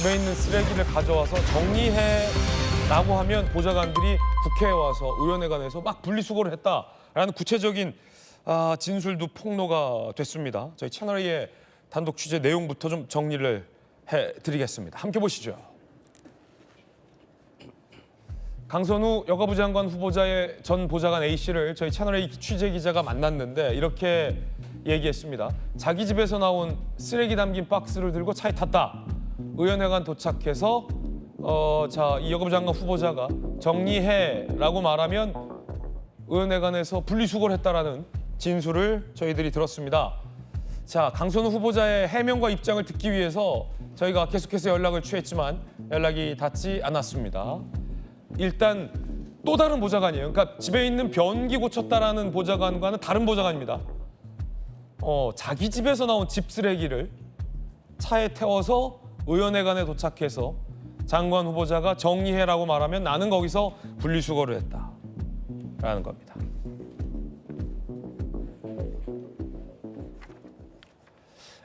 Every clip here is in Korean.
집에 있는 쓰레기를 가져와서 정리해라고 하면 보좌관들이 국회에 와서 의원회관에서 막 분리수거를 했다라는 구체적인 진술도 폭로가 됐습니다. 저희 채널A의 단독 취재 내용부터 좀 정리를 해드리겠습니다. 함께 보시죠. 강선우 여가부 장관 후보자의 전 보좌관 A씨를 저희 채널A 취재 기자가 만났는데 이렇게 얘기했습니다. 자기 집에서 나온 쓰레기 담긴 박스를 들고 차에 탔다. 의원회관 도착해서 이 여가부 장관 후보자가 정리해라고 말하면 의원회관에서 분리수거를 했다라는 진술을 저희들이 들었습니다. 자, 강선우 후보자의 해명과 입장을 듣기 위해서 저희가 계속해서 연락을 취했지만 연락이 닿지 않았습니다. 일단 또 다른 보좌관이에요. 그러니까 집에 있는 변기 고쳤다라는 보좌관과는 다른 보좌관입니다. 자기 집에서 나온 집 쓰레기를 차에 태워서 의원회관에 도착해서 장관 후보자가 정리해라고 말하면 나는 거기서 분리수거를 했다라는 겁니다.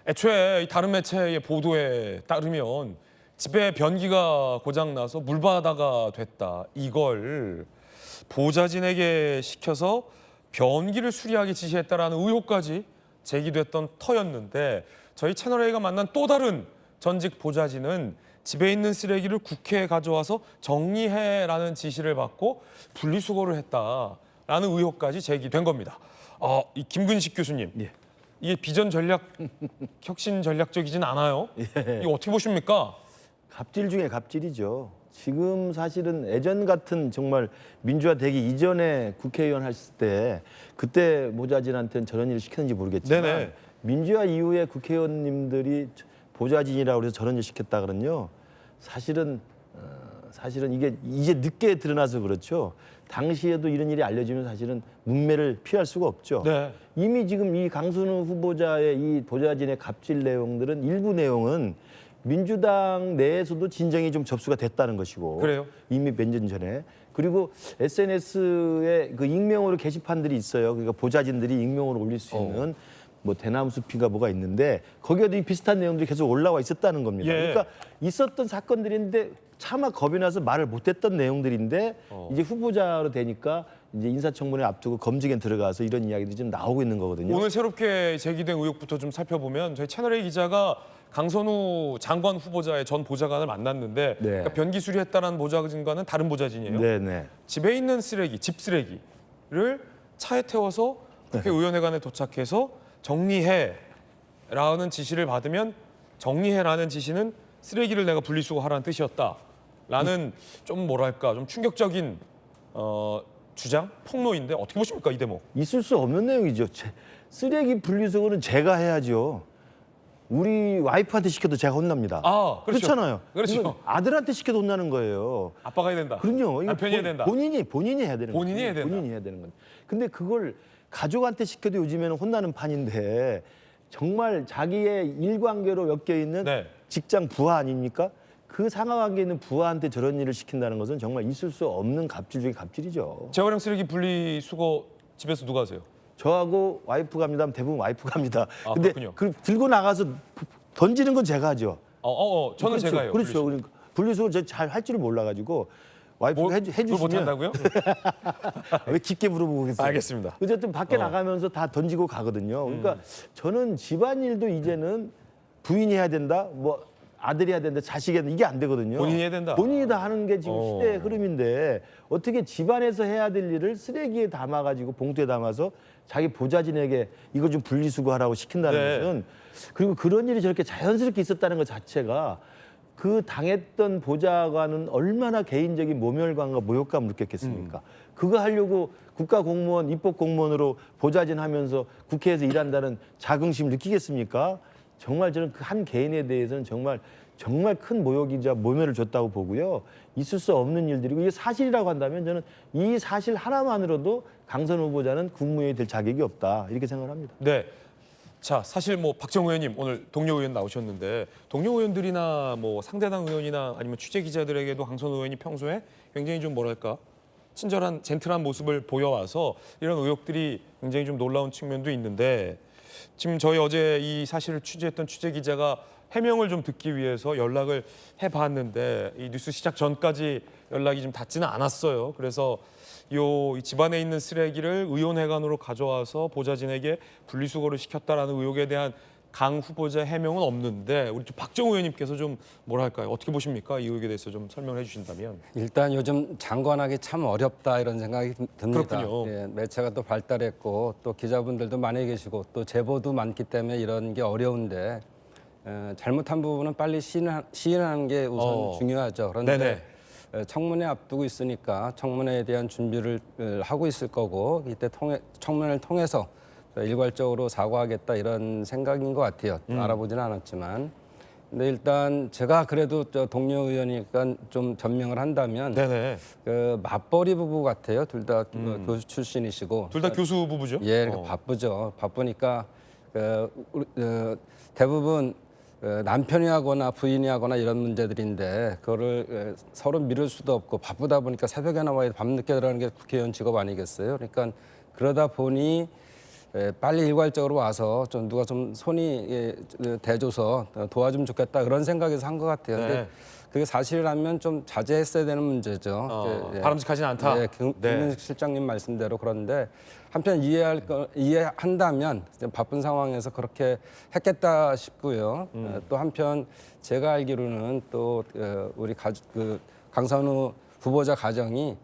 애초에 다른 매체의 보도에 따르면 집에 변기가 고장나서 물바다가 됐다. 이걸 보좌진에게 시켜서 변기를 수리하게 지시했다라는 의혹까지 제기됐던 터였는데 저희 채널A가 만난 또 다른 전직 보좌진은 집에 있는 쓰레기를 국회에 가져와서 정리해라는 지시를 받고 분리수거를 했다라는 의혹까지 제기된 겁니다. 이 김근식 교수님, 예. 이게 비전 전략, 혁신 전략적이진 않아요? 예. 이거 어떻게 보십니까? 갑질 중에 갑질이죠. 지금 사실은 예전 같은 정말 민주화 되기 이전에 국회의원 하실 때 그때 보좌진한테는 저런 일을 시켰는지 모르겠지만 네네. 민주화 이후에 국회의원님들이 보좌진이라고 해서 저런 일 시켰다 그러면요. 사실은 이게 이제 늦게 드러나서 그렇죠. 당시에도 이런 일이 알려지면 사실은 문매를 피할 수가 없죠. 네. 이미 지금 이 강순우 후보자의 이 보좌진의 갑질 내용들은 일부 내용은 민주당 내에서도 진정이 좀 접수가 됐다는 것이고 그래요? 이미 몇 년 전에 그리고 SNS에 그 익명으로 게시판들이 있어요. 그러니까 보좌진들이 익명으로 올릴 수 있는 뭐 대나무 숲인가 뭐가 있는데 거기에도 이 비슷한 내용들이 계속 올라와 있었다는 겁니다. 예. 그러니까 있었던 사건들인데 차마 겁이 나서 말을 못했던 내용들인데 이제 후보자로 되니까 이제 인사청문회 앞두고 검증에 들어가서 이런 이야기들이 좀 나오고 있는 거거든요. 오늘 새롭게 제기된 의혹부터 좀 살펴보면 저희 채널A 기자가 강선우 장관 후보자의 전 보좌관을 만났는데 네. 그러니까 변기 수리했다는 보좌진과는 다른 보좌진이에요. 네네. 집에 있는 쓰레기, 집 쓰레기를 차에 태워서 국회 의원회관에 도착해서 정리해라는 지시를 받으면 정리해라는 지시는 쓰레기를 내가 분리수거하라는 뜻이었다라는 좀 뭐랄까 좀 충격적인 주장, 폭로인데 어떻게 보십니까 이 대목? 있을 수 없는 내용이죠. 쓰레기 분리수거는 제가 해야죠. 우리 와이프한테 시켜도 제가 혼납니다. 그렇죠. 그렇잖아요. 그렇죠. 이건 아들한테 시켜도 혼나는 거예요. 아빠가 해야 된다. 그럼요. 이거 남편이 해야 된다. 본인이 해야 되는 거예요. 본인이 해야 된다. 본인이 해야 되는 건데. 근데 그걸 가족한테 시켜도 요즘에는 혼나는 판인데 정말 자기의 일관계로 엮여 있는 네. 직장 부하 아닙니까? 그 상하관계에 있는 부하한테 저런 일을 시킨다는 것은 정말 있을 수 없는 갑질 중에 갑질이죠. 재활용 쓰레기 분리수거 집에서 누가 하세요? 저하고 와이프 갑니다 하면 대부분 와이프 갑니다. 근데 그렇군요. 들고 나가서 던지는 건 제가 하죠. 저는 그렇죠. 제가 해요. 그렇죠. 그러니까 분리수거 잘 할 줄을 몰라가지고 와이프가 해주시면 못한다고요? 왜 깊게 물어보겠어요? 알겠습니다. 어쨌든 밖에 나가면서 다 던지고 가거든요. 그러니까 저는 집안일도 이제는 부인이 해야 된다, 뭐 아들이 해야 된다, 자식이 해야 된다, 이게 안 되거든요. 본인이 해야 된다. 본인이 다 하는 게 지금 시대의 흐름인데 어떻게 집안에서 해야 될 일을 쓰레기에 담아가지고 봉투에 담아서 자기 보좌진에게 이거 좀 분리수거하라고 시킨다는 네. 것은 그리고 그런 일이 저렇게 자연스럽게 있었다는 것 자체가 그 당했던 보좌관은 얼마나 개인적인 모멸감과 모욕감을 느꼈겠습니까? 그거 하려고 국가공무원, 입법공무원으로 보좌진 하면서 국회에서 일한다는 자긍심을 느끼겠습니까? 정말 저는 그 한 개인에 대해서는 정말 큰 모욕이자 모멸을 줬다고 보고요. 있을 수 없는 일들이고 이게 사실이라고 한다면 저는 이 사실 하나만으로도 강선우 후보자는 국무회의 될 자격이 없다 이렇게 생각합니다. 네. 자, 사실 뭐 박정우 의원님 오늘 동료 의원 나오셨는데 동료 의원들이나 뭐 상대당 의원이나 아니면 취재 기자들에게도 강선우 의원이 평소에 굉장히 좀 뭐랄까 친절한 젠틀한 모습을 보여와서 이런 의혹들이 굉장히 좀 놀라운 측면도 있는데 지금 저희 어제 이 사실을 취재했던 취재 기자가 해명을 좀 듣기 위해서 연락을 해봤는데 이 뉴스 시작 전까지 연락이 좀 닿지는 않았어요. 그래서 이 집안에 있는 쓰레기를 의원회관으로 가져와서 보좌진에게 분리수거를 시켰다라는 의혹에 대한 강 후보자 해명은 없는데 우리 박정우 의원님께서 좀 뭐랄까요? 어떻게 보십니까? 이 의혹에 대해서 좀 설명을 해주신다면. 일단 요즘 장관하기 참 어렵다 이런 생각이 듭니다. 그렇군요. 예, 매체가 또 발달했고 또 기자분들도 많이 계시고 또 제보도 많기 때문에 이런 게 어려운데 잘못한 부분은 빨리 시인하는 게 우선 중요하죠. 그런데 네네. 청문회 앞두고 있으니까 청문회에 대한 준비를 하고 있을 거고 이때 청문회를 통해서 일괄적으로 사과하겠다 이런 생각인 것 같아요. 알아보지는 않았지만. 근데 일단 제가 그래도 동료 의원이니까 좀 변명을 한다면 네네. 그 맞벌이 부부 같아요. 둘 다 교수 출신이시고. 둘 다 교수 부부죠? 예, 그러니까 바쁘죠. 바쁘니까 대부분 남편이 하거나 부인이 하거나 이런 문제들인데 그거를 서로 미룰 수도 없고 바쁘다 보니까 새벽에 나와야 밤늦게 들어가는 게 국회의원 직업 아니겠어요? 그러니까 그러다 보니 빨리 일괄적으로 와서 좀 누가 좀 손이 대줘서 도와주면 좋겠다 그런 생각에서 한 것 같아요. 네. 근데 그게 사실이라면 좀 자제했어야 되는 문제죠. 바람직하진 않다. 네, 김문식 실장님 말씀대로 그런데 한편 이해한다면 바쁜 상황에서 그렇게 했겠다 싶고요. 또 한편 제가 알기로는 또 우리 강선우 후보자 가정이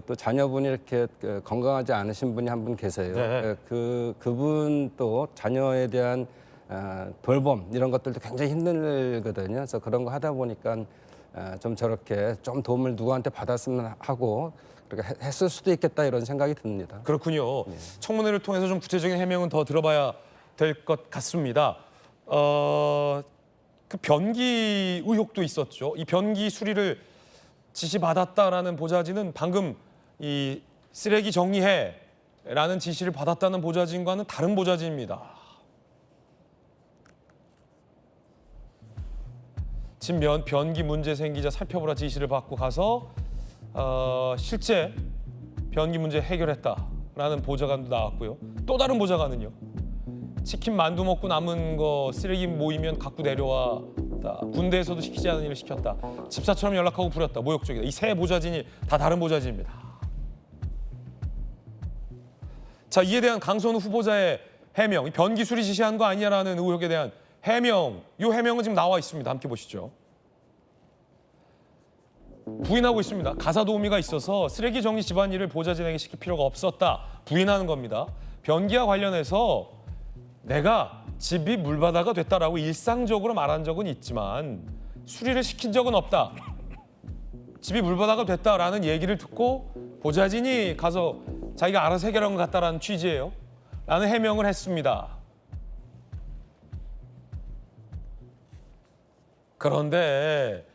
또 자녀분이 이렇게 건강하지 않으신 분이 한 분 계세요. 네. 그분 또 자녀에 대한 돌봄 이런 것들도 굉장히 힘들거든요. 그래서 그런 거 하다 보니까 좀 저렇게 좀 도움을 누구한테 받았으면 하고 그렇게 했을 수도 있겠다 이런 생각이 듭니다. 그렇군요. 청문회를 통해서 좀 구체적인 해명은 더 들어봐야 될 것 같습니다. 그 변기 의혹도 있었죠. 이 변기 수리를 지시받았다라는 보좌진은 방금 이 쓰레기 정리해라는 지시를 받았다는 보좌진과는 다른 보좌진입니다. 지금 변기 문제 생기자 살펴보라 지시를 받고 가서 실제 변기 문제 해결했다라는 보좌관도 나왔고요. 또 다른 보좌관은요. 치킨 만두 먹고 남은 거 쓰레기 모이면 갖고 내려와. 군대에서도 시키지 않은 일을 시켰다. 집사처럼 연락하고 부렸다. 모욕적이다. 이 세 보좌진이 다 다른 보좌진입니다. 자, 이에 대한 강선우 후보자의 해명, 변기 수리 지시한 거 아니냐라는 의혹에 대한 해명, 이 해명은 지금 나와 있습니다. 함께 보시죠. 부인하고 있습니다. 가사도우미가 있어서 쓰레기 정리 집안일을 보좌진에게 시킬 필요가 없었다. 부인하는 겁니다. 변기와 관련해서 내가 집이 물바다가 됐다라고 일상적으로 말한 적은 있지만 수리를 시킨 적은 없다. 집이 물바다가 됐다라는 얘기를 듣고 보좌진이 가서 자기가 알아서 해결한 것 같다라는 취지예요. 라는 해명을 했습니다. 그런데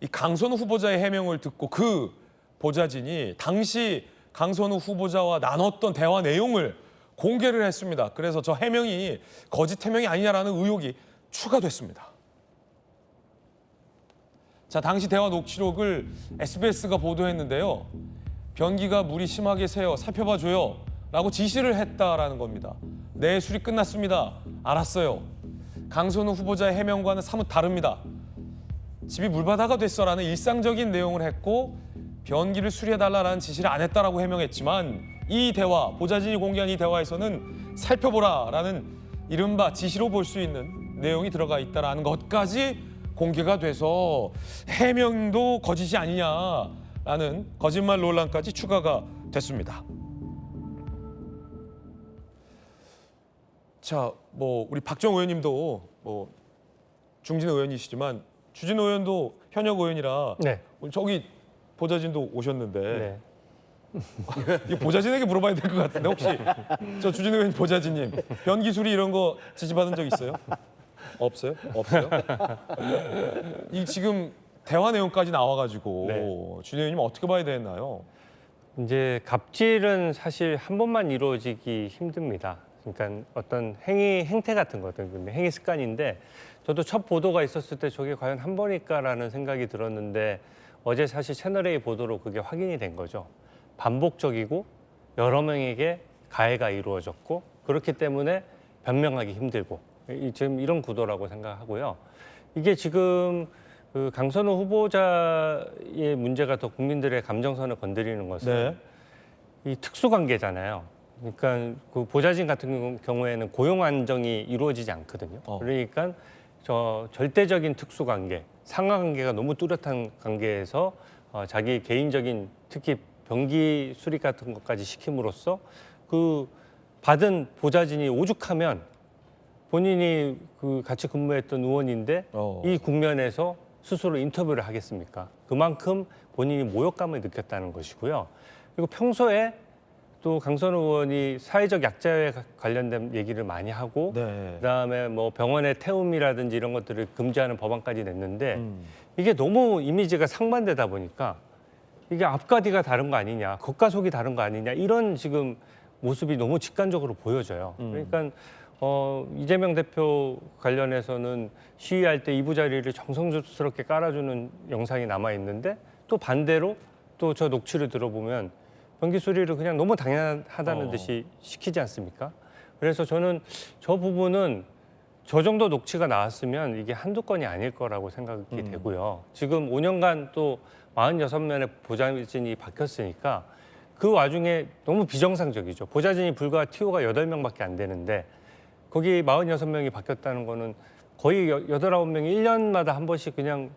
이 강선우 후보자의 해명을 듣고 그 보좌진이 당시 강선우 후보자와 나눴던 대화 내용을 공개를 했습니다. 그래서 저 해명이 거짓 해명이 아니냐라는 의혹이 추가됐습니다. 자, 당시 대화 녹취록을 SBS가 보도했는데요. 변기가 물이 심하게 새어 살펴봐 줘요 라고 지시를 했다라는 겁니다. 네, 수리 끝났습니다. 알았어요. 강선우 후보자의 해명과는 사뭇 다릅니다. 집이 물바다가 됐어라는 일상적인 내용을 했고 변기를 수리해달라는 지시를 안 했다라고 해명했지만 이 대화, 보좌진이 공개한 이 대화에서는 살펴보라라는 이른바 지시로 볼 수 있는 내용이 들어가 있다라는 것까지 공개가 돼서 해명도 거짓이 아니냐라는 거짓말 논란까지 추가가 됐습니다. 자, 우리 박정우 의원님도 중진 의원이시지만 주진 의원도 현역 의원이라 네. 저기 보좌진도 오셨는데 네. 이 보좌진에게 물어봐야 될 것 같은데 혹시 저 주진 의원 보좌진님 변기 수리 이런 거 지시받은 적 있어요? 없어요? 없어요? 이 지금 대화 내용까지 나와가지고 네. 주진 의원님 어떻게 봐야 되나요? 이제 갑질은 사실 한 번만 이루어지기 힘듭니다. 그러니까 어떤 행태 같은 거든 행위 습관인데 저도 첫 보도가 있었을 때 저게 과연 한 번일까라는 생각이 들었는데 어제 사실 채널A 보도로 그게 확인이 된 거죠. 반복적이고 여러 명에게 가해가 이루어졌고 그렇기 때문에 변명하기 힘들고 지금 이런 구도라고 생각하고요. 이게 지금 그 강선우 후보자의 문제가 더 국민들의 감정선을 건드리는 것은 이 특수관계잖아요. 그러니까 그 보좌진 같은 경우에는 고용 안정이 이루어지지 않거든요. 그러니까 저 절대적인 특수관계, 상하관계가 너무 뚜렷한 관계에서 자기 개인적인 특히 병기 수립 같은 것까지 시킴으로써 그 받은 보좌진이 오죽하면 본인이 그 같이 근무했던 의원인데 이 국면에서 스스로 인터뷰를 하겠습니까? 그만큼 본인이 모욕감을 느꼈다는 것이고요. 그리고 평소에 또 강선우 의원이 사회적 약자에 관련된 얘기를 많이 하고 그다음에 뭐 병원의 태움이라든지 이런 것들을 금지하는 법안까지 냈는데 이게 너무 이미지가 상반되다 보니까 이게 앞과 뒤가 다른 거 아니냐, 겉과 속이 다른 거 아니냐 이런 지금 모습이 너무 직관적으로 보여져요. 그러니까 이재명 대표 관련해서는 시위할 때 이부 자리를 정성스럽게 깔아주는 영상이 남아 있는데 또 반대로 또 저 녹취를 들어보면 병기 수리를 그냥 너무 당연하다는 듯이 시키지 않습니까? 그래서 저는 저 부분은 저 정도 녹취가 나왔으면 이게 한두 건이 아닐 거라고 생각이 되고요. 지금 5년간 또 46명의 보좌진이 바뀌었으니까 그 와중에 너무 비정상적이죠. 보좌진이 불과 TO가 8명밖에 안 되는데 거기 46명이 바뀌었다는 거는 거의 8, 9명이 1년마다 한 번씩 그냥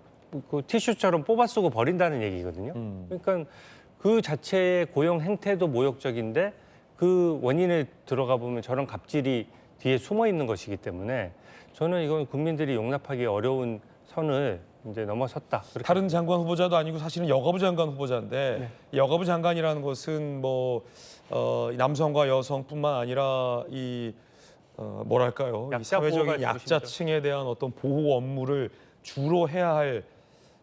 그 티슈처럼 뽑아 쓰고 버린다는 얘기거든요. 그러니까 그 자체의 고용 행태도 모욕적인데 그 원인에 들어가 보면 저런 갑질이 뒤에 숨어 있는 것이기 때문에 저는 이건 국민들이 용납하기 어려운 선을 이제 넘어섰다. 다른 장관 후보자도 아니고 사실은 여가부 장관 후보자인데 여가부 장관이라는 것은 뭐 남성과 여성뿐만 아니라 이 뭐랄까요? 이 사회적인 약자층에 대한 어떤 보호 업무를 주로 해야 할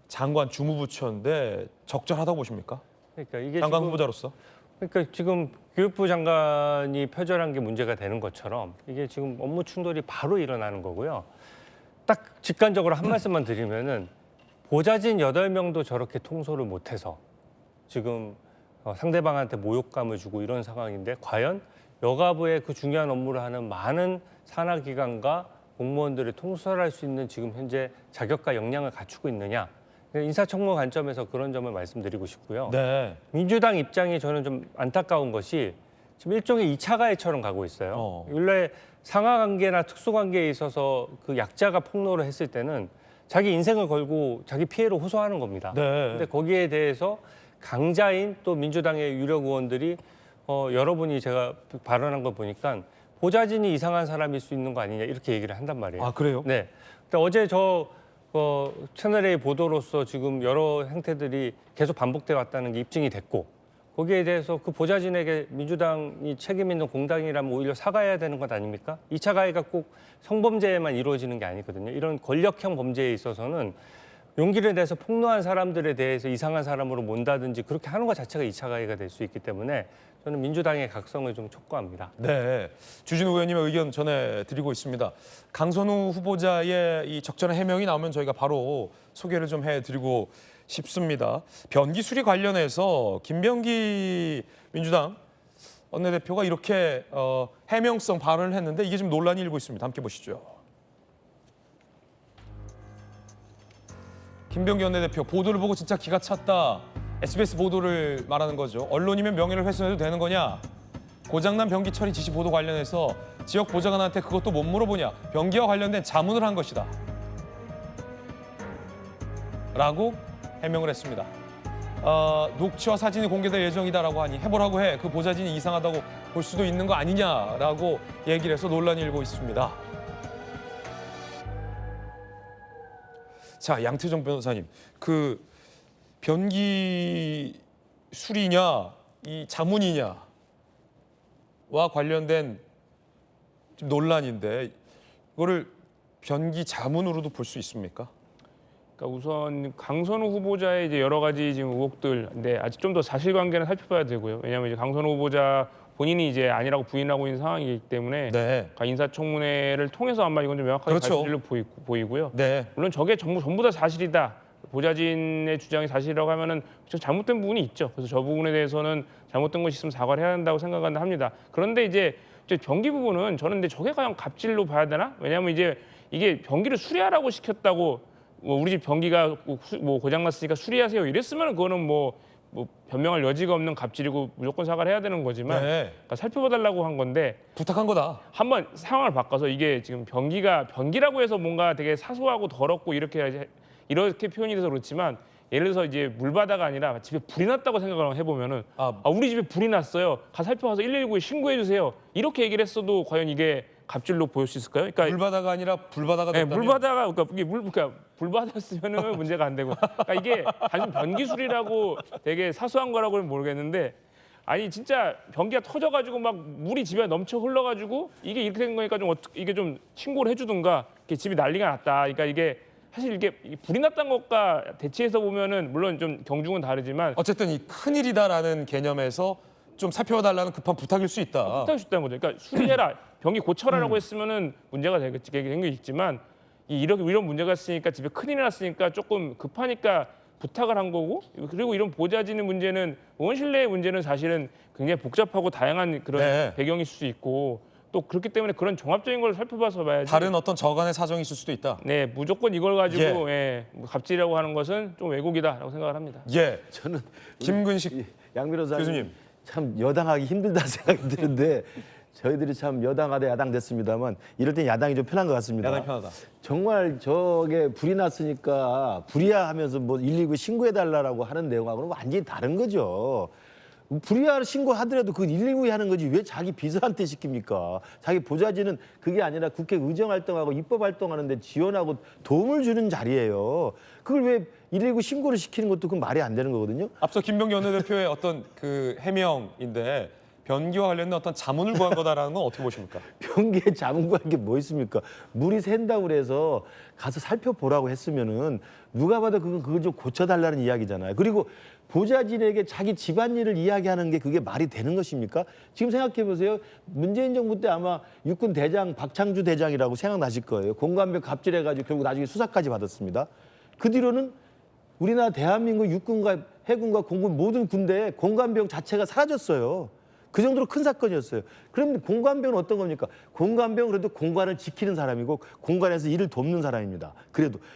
장관 주무부처인데 적절하다고 보십니까? 그러니까 이게 장관 지금, 후보자로서? 그러니까 지금 교육부 장관이 표절한 게 문제가 되는 것처럼 이게 지금 업무 충돌이 바로 일어나는 거고요. 딱 직관적으로 한 말씀만 드리면은 보좌진 8명도 저렇게 통솔을 못해서 지금 상대방한테 모욕감을 주고 이런 상황인데 과연 여가부의 그 중요한 업무를 하는 많은 산하기관과 공무원들을 통솔할 수 있는 지금 현재 자격과 역량을 갖추고 있느냐. 인사청문 관점에서 그런 점을 말씀드리고 싶고요. 민주당 입장이 저는 좀 안타까운 것이 지금 일종의 2차 가해처럼 가고 있어요. 원래 상하관계나 특수관계에 있어서 그 약자가 폭로를 했을 때는 자기 인생을 걸고 자기 피해를 호소하는 겁니다. 근데 거기에 대해서 강자인 또 민주당의 유력 의원들이 여러분이 제가 발언한 거 보니까 보좌진이 이상한 사람일 수 있는 거 아니냐 이렇게 얘기를 한단 말이에요. 아 그래요? 네. 근데 어제 저 채널A 보도로서 지금 여러 행태들이 계속 반복돼 왔다는 게 입증이 됐고 거기에 대해서 그 보좌진에게 민주당이 책임 있는 공당이라면 오히려 사과해야 되는 것 아닙니까? 2차 가해가 꼭 성범죄에만 이루어지는 게 아니거든요. 이런 권력형 범죄에 있어서는 용기를 내서 폭로한 사람들에 대해서 이상한 사람으로 몬다든지 그렇게 하는 것 자체가 2차 가해가 될 수 있기 때문에 저는 민주당의 각성을 좀 촉구합니다. 네, 주진우 의원님의 의견 전해드리고 있습니다. 강선우 후보자의 이 적절한 해명이 나오면 저희가 바로 소개를 좀 해드리고 싶습니다. 변기 수리 관련해서 김병기 민주당 원내대표가 이렇게 해명성 발언을 했는데 이게 지금 논란이 일고 있습니다. 함께 보시죠. 김병기 원내대표 보도를 보고 진짜 기가 찼다. SBS 보도를 말하는 거죠. 언론이면 명예를 훼손해도 되는 거냐? 고장난 변기 처리 지시 보도 관련해서 지역 보좌관한테 그것도 못 물어보냐? 변기와 관련된 자문을 한 것이다. 라고 해명을 했습니다. 녹취와 사진이 공개될 예정이다라고 하니 해보라고 해. 그 보좌진이 이상하다고 볼 수도 있는 거 아니냐라고 얘기를 해서 논란이 일고 있습니다. 자, 양태정 변호사님, 그 변기 수리냐, 이 자문이냐와 관련된 좀 논란인데 이거를 변기 자문으로도 볼 수 있습니까? 그러니까 우선 강선우 후보자의 이제 여러 가지 지금 의혹들인데 아직 좀 더 사실관계는 살펴봐야 되고요. 왜냐하면 이제 강선우 후보자 본인이 이제 아니라고 부인하고 있는 상황이기 때문에 인사청문회를 통해서 아마 이건 좀 명확하게 밝혀질 보이고요. 물론 저게 전부 다 사실이다. 보좌진의 주장이 사실이라고 하면은 잘못된 부분이 있죠. 그래서 저 부분에 대해서는 잘못된 것이 있으면 사과를 해야 한다고 생각한다 합니다. 그런데 이제 이제 변기 부분은 저는 근데 저게 과연 갑질로 봐야 되나? 왜냐하면 이제 이게 변기를 수리하라고 시켰다고 뭐 우리 집 변기가 뭐 고장났으니까 수리하세요 이랬으면 그거는 뭐 변명할 여지가 없는 갑질이고 무조건 사과를 해야 되는 거지만 네. 그러니까 살펴봐달라고 한 건데 부탁한 거다. 한번 상황을 바꿔서 이게 지금 변기라고 해서 뭔가 되게 사소하고 더럽고 이렇게 표현이 돼서 그렇지만 예를 들어서 이제 물바다가 아니라 집에 불이 났다고 생각을 해보면은 우리 집에 불이 났어요. 살펴봐서 119에 신고해 주세요. 이렇게 얘기를 했어도 과연 이게 갑질로 보일 수 있을까요? 그러니까 물바다가 아니라 불바다가 네, 됐다면 물바다가 그러니까 이게 그러니까 불바다였으면은 문제가 안 되고 그러니까 이게 단순 변기술이라고 되게 사소한 거라고는 모르겠는데 아니 진짜 변기가 터져가지고 막 물이 집에 넘쳐 흘러가지고 이게 이렇게 된 거니까 좀 이게 좀 신고를 해주든가 이렇게 집이 난리가 났다. 그러니까 이게 사실 이게 불이 났다는 것과 대치해서 보면은 물론 좀 경중은 다르지만 어쨌든 이 큰일이다라는 개념에서 좀 살펴달라는 급한 부탁일 수 있다. 부탁할 수 있다는 거죠. 그러니까 수리해라, 변기 고쳐라라고 했으면은 문제가 되겠지, 생겨 있지만 이런 문제가 있으니까 집에 큰일이 났으니까 조금 급하니까 부탁을 한 거고 그리고 이런 보좌진의 문제는 의원 실내의 문제는 사실은 굉장히 복잡하고 다양한 그런 네. 배경이 있을 수 있고 또 그렇기 때문에 그런 종합적인 걸 살펴봐서 봐야지. 다른 어떤 저간의 사정이 있을 수도 있다. 네, 무조건 이걸 가지고 뭐 갑질이라고 하는 것은 좀 왜곡이다라고 생각을 합니다. 예. 저는 김근식 양 변호사님 교수님. 참 여당하기 힘들다 생각이 드는데 저희들이 참 여당하다 야당 됐습니다만 이럴 땐 야당이 좀 편한 것 같습니다. 야당이 편하다. 정말 저게 불이 났으니까 불이야 하면서 뭐 119 신고해달라고 하는 내용하고는 완전히 다른 거죠. 불이야 신고하더라도 그 119에 하는 거지 왜 자기 비서한테 시킵니까? 자기 보좌진은 그게 아니라 국회 의정활동하고 입법활동하는데 지원하고 도움을 주는 자리예요. 그걸 왜 119 신고를 시키는 것도 그 말이 안 되는 거거든요. 앞서 김병기 원내대표의 어떤 그 해명인데 변기와 관련된 어떤 자문을 구한 거다라는 건 어떻게 보십니까? 변기에 자문 구할 게 뭐 있습니까? 물이 샌다고 그래서 가서 살펴보라고 했으면은 누가 봐도 그걸 좀 고쳐달라는 이야기잖아요. 그리고 보좌진에게 자기 집안일을 이야기하는 게 그게 말이 되는 것입니까? 지금 생각해 보세요. 문재인 정부 때 아마 육군 대장 박창주 대장이라고 생각나실 거예요. 공관병 갑질해가지고 결국 나중에 수사까지 받았습니다. 그 뒤로는 우리나라 대한민국 육군과 해군과 공군 모든 군대에 공관병 자체가 사라졌어요. 그 정도로 큰 사건이었어요. 그럼 공관병은 어떤 겁니까? 공관병은 그래도 공관을 지키는 사람이고 공관에서 일을 돕는 사람입니다.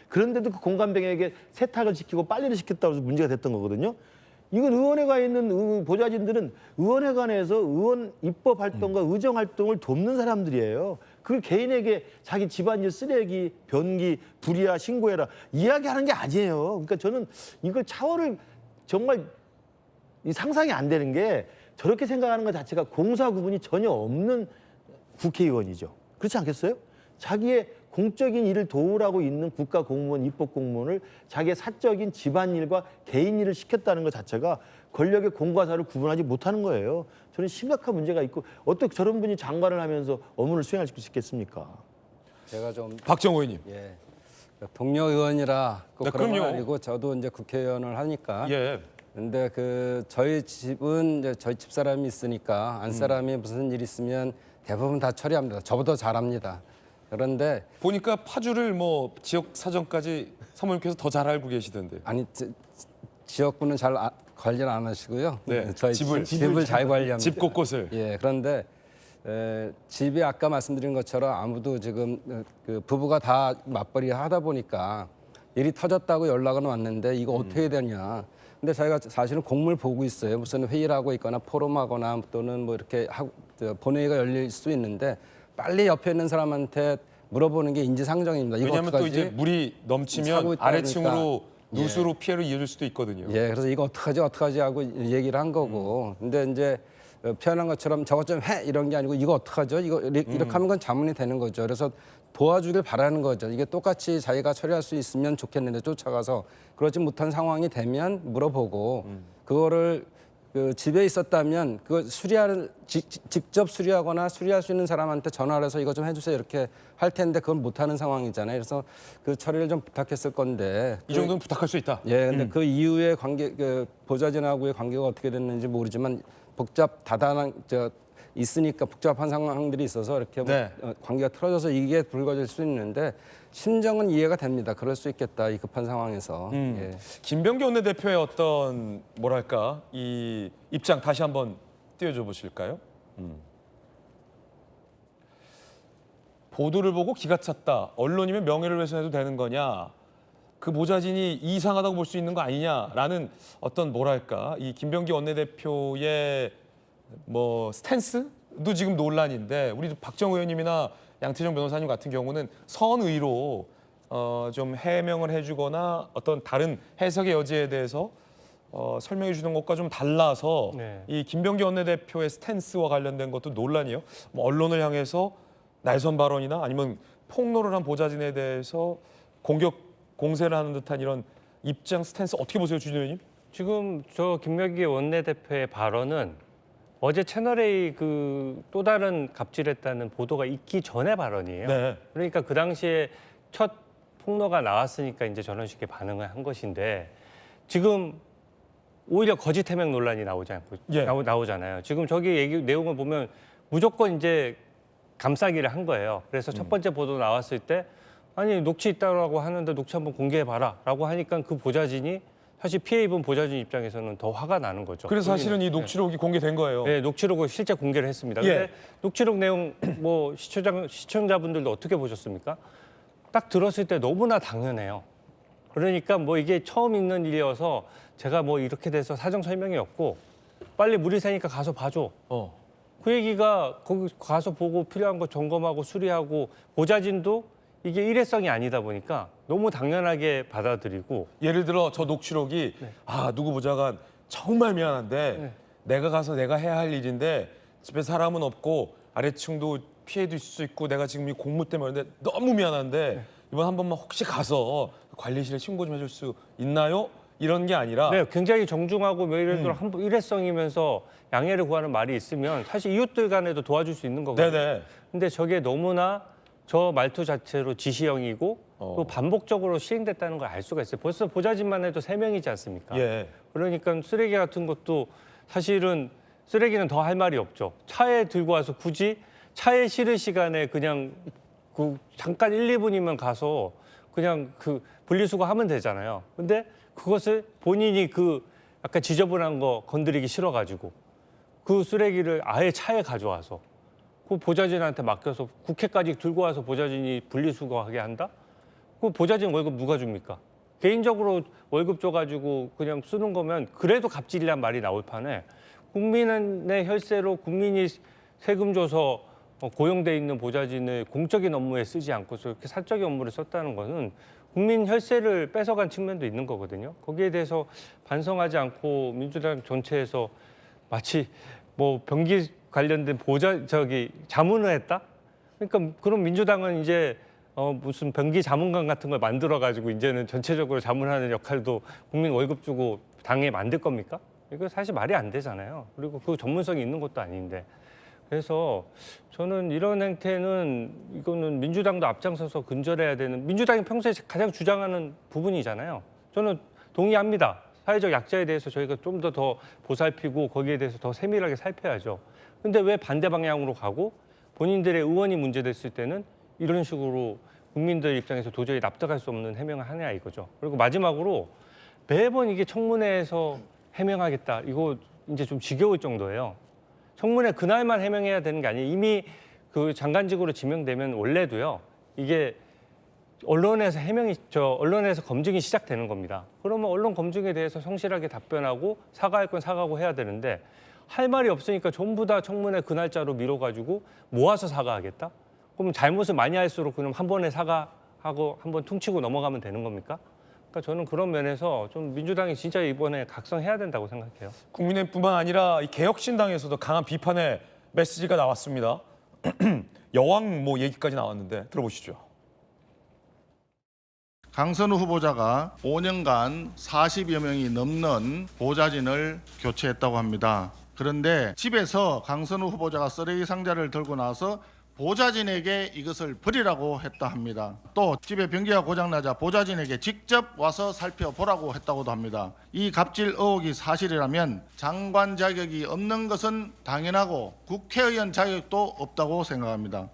그런데도 그 공관병에게 세탁을 시키고 빨래를 시켰다고 해서 문제가 됐던 거거든요. 이건 의원회관에 있는 보좌진들은 의원회관에서 의원 입법 활동과 의정 활동을 돕는 사람들이에요. 그걸 개인에게 자기 집안일 쓰레기, 변기, 불이야 신고해라 이야기하는 게 아니에요. 그러니까 저는 이걸 차원을 정말 상상이 안 되는 게 저렇게 생각하는 것 자체가 공사 구분이 전혀 없는 국회의원이죠. 그렇지 않겠어요? 자기의 공적인 일을 도우라고 있는 국가 공무원, 입법 공무원을 자기의 사적인 집안일과 개인 일을 시켰다는 것 자체가 권력의 공과사를 구분하지 못하는 거예요. 저는 심각한 문제가 있고 어떻게 저런 분이 장관을 하면서 업무를 수행할 수 있겠습니까? 제가 좀 박정호 의원님. 예. 동료 의원이라 꼭 네, 그런 건 그럼요. 아니고 저도 이제 국회의원을 하니까 예. 근데 그 저희 집은 이제 저희 집 사람이 있으니까 안 사람이 무슨 일 있으면 대부분 다 처리합니다. 저보다 잘합니다. 그런데 보니까 파주를 뭐 지역 사정까지 사모님께서 더 잘 알고 계시던데. 아니 지역구는 잘 관리를 안 하시고요. 네, 저희 집을 잘 관리합니다. 집 곳곳을. 예, 그런데 집이 아까 말씀드린 것처럼 아무도 지금 그 부부가 다 맞벌이 하다 보니까 일이 터졌다고 연락은 왔는데 이거 어떻게 되냐. 근데 저희가 사실은 공문을 보고 있어요. 무슨 회의를 하고 있거나 포럼하거나 또는 뭐 이렇게 본회의가 열릴 수 있는데 빨리 옆에 있는 사람한테 물어보는 게 인지상정입니다. 이거 왜냐하면 또 어떡하지? 이제 물이 사고 넘치면 있다 아래층으로 그러니까. 누수로 피해를 이어질 수도 있거든요. 예, 그래서 이거 어떡하지 하고 얘기를 한 거고. 근데 이제 표현한 것처럼 저것 좀 해 이런 게 아니고 이거 어떡하죠? 이거 이렇게 하면 건 자문이 되는 거죠. 그래서 도와주길 바라는 거죠. 이게 똑같이 자기가 처리할 수 있으면 좋겠는데 쫓아가서 그러지 못한 상황이 되면 물어보고 그거를 그 집에 있었다면 그거 직접 수리하거나 수리할 수 있는 사람한테 전화를 해서 이거 좀 해주세요 이렇게 할 텐데 그건 못하는 상황이잖아요. 그래서 그 처리를 좀 부탁했을 건데 이 정도는 부탁할 수 있다. 예, 근데 그 이후에 관계 그 보좌진하고의 관계가 어떻게 됐는지 모르지만 다단한 있으니까 복잡한 상황들이 있어서 이렇게 네. 관계가 틀어져서 이게 불거질 수 있는데 심정은 이해가 됩니다. 그럴 수 있겠다 이 급한 상황에서. 예. 김병기 원내대표의 어떤 뭐랄까 이 입장 다시 한번 띄워줘 보실까요? 보도를 보고 기가 찼다. 언론이면 명예를 훼손해도 되는 거냐? 그 보좌진이 이상하다고 볼 수 있는 거 아니냐라는 어떤 뭐랄까 이 김병기 원내대표의 뭐 스탠스도 지금 논란인데 우리 박정우 의원님이나 양태정 변호사님 같은 경우는 선의로 좀 해명을 해주거나 어떤 다른 해석의 여지에 대해서 설명해 주는 것과 좀 달라서 네. 이 김병기 원내대표의 스탠스와 관련된 것도 논란이에요. 뭐 언론을 향해서 날선 발언이나 아니면 폭로를 한 보좌진에 대해서 공세를 하는 듯한 이런 입장 스탠스 어떻게 보세요, 주 의원님? 지금 저 김명기 원내대표의 발언은 어제 채널A 그 또 다른 갑질했다는 보도가 있기 전에 발언이에요. 네. 그러니까 그 당시에 첫 폭로가 나왔으니까 이제 저런 식의 반응을 한 것인데 지금 오히려 거짓 해명 논란이 예. 나오잖아요. 지금 저기 내용을 보면 무조건 이제 감싸기를 한 거예요. 그래서 첫 번째 보도 나왔을 때 아니 녹취 있다고 하는데 녹취 한번 공개해봐라라고 하니까 그 보좌진이 사실 피해 입은 보좌진 입장에서는 더 화가 나는 거죠. 그래서 사실은 이 녹취록이 공개된 거예요. 네, 녹취록을 실제 공개를 했습니다. 예. 근데 녹취록 내용 뭐 시청자분들도 어떻게 보셨습니까? 딱 들었을 때 너무나 당연해요. 그러니까 뭐 이게 처음 있는 일이어서 제가 뭐 이렇게 돼서 사정 설명이 없고 빨리 물이 새니까 가서 봐줘. 그 얘기가 거기 가서 보고 필요한 거 점검하고 수리하고 보좌진도 이게 일회성이 아니다 보니까 너무 당연하게 받아들이고 예를 들어 저 녹취록이 아 누구 보좌관 정말 미안한데 내가 가서 내가 해야 할 일인데 집에 사람은 없고 아래층도 피해도 있을 수 있고 내가 지금 이 공무 때문에 그런데 너무 미안한데 이번 한 번만 혹시 가서 관리실에 신고 좀 해줄 수 있나요? 이런 게 아니라 네, 굉장히 정중하고 뭐 예를 들어 일회성이면서 양해를 구하는 말이 있으면 사실 이웃들 간에도 도와줄 수 있는 거거든요. 네네. 근데 저게 너무나 저 말투 자체로 지시형이고 또 반복적으로 시행됐다는 걸 알 수가 있어요. 벌써 보좌진만 해도 3명이지 않습니까? 예. 그러니까 쓰레기 같은 것도 사실은 쓰레기는 더 할 말이 없죠. 차에 들고 와서 굳이 차에 실을 시간에 그냥 그 잠깐 1, 2분이면 가서 그냥 그 분리수거 하면 되잖아요. 근데 그것을 본인이 그 약간 지저분한 거 건드리기 싫어가지고 그 쓰레기를 아예 차에 가져와서 그 보좌진한테 맡겨서 국회까지 들고 와서 보좌진이 분리수거하게 한다? 그 보좌진 월급 누가 줍니까? 개인적으로 월급 줘가지고 그냥 쓰는 거면 그래도 갑질이란 말이 나올 판에 국민의 혈세로 국민이 세금 줘서 고용돼 있는 보좌진을 공적인 업무에 쓰지 않고서 이렇게 사적인 업무를 썼다는 것은 국민 혈세를 뺏어간 측면도 있는 거거든요. 거기에 대해서 반성하지 않고 민주당 전체에서 마치 뭐 병기 관련된 자문을 했다? 그러니까 그럼 민주당은 이제 무슨 병기 자문관 같은 걸 만들어 가지고 이제는 전체적으로 자문하는 역할도 국민 월급 주고 당에 만들 겁니까? 이거 사실 말이 안 되잖아요. 그리고 그 전문성이 있는 것도 아닌데. 그래서 저는 이런 행태는 이거는 민주당도 앞장서서 근절해야 되는 민주당이 평소에 가장 주장하는 부분이잖아요. 저는 동의합니다. 사회적 약자에 대해서 저희가 좀 더 보살피고 거기에 대해서 더 세밀하게 살펴야죠. 근데 왜 반대 방향으로 가고 본인들의 의원이 문제됐을 때는 이런 식으로 국민들 입장에서 도저히 납득할 수 없는 해명을 하냐 이거죠. 그리고 마지막으로 매번 이게 청문회에서 해명하겠다. 이거 이제 좀 지겨울 정도예요. 청문회 그날만 해명해야 되는 게 아니에요. 이미 그 장관직으로 지명되면 원래도요. 이게 언론에서 언론에서 검증이 시작되는 겁니다. 그러면 언론 검증에 대해서 성실하게 답변하고 사과할 건 사과하고 해야 되는데 할 말이 없으니까 전부 다 청문회 그 날짜로 미뤄가지고 모아서 사과하겠다? 그럼 잘못을 많이 할수록 그럼 한 번에 사과하고 한 번 퉁치고 넘어가면 되는 겁니까? 그러니까 저는 그런 면에서 좀 민주당이 진짜 이번에 각성해야 된다고 생각해요. 국민의힘뿐만 아니라 이 개혁신당에서도 강한 비판의 메시지가 나왔습니다. 여왕 뭐 얘기까지 나왔는데 들어보시죠. 강선우 후보자가 5년간 40여 명이 넘는 보좌진을 교체했다고 합니다. 그런데 집에서 강선우 후보자가 쓰레기 상자를 들고 나서 보좌진에게 이것을 버리라고 했다 합니다. 또 집에 변기가 고장나자 보좌진에게 직접 와서 살펴보라고 했다고도 합니다. 이 갑질 의혹이 사실이라면 장관 자격이 없는 것은 당연하고 국회의원 자격도 없다고 생각합니다.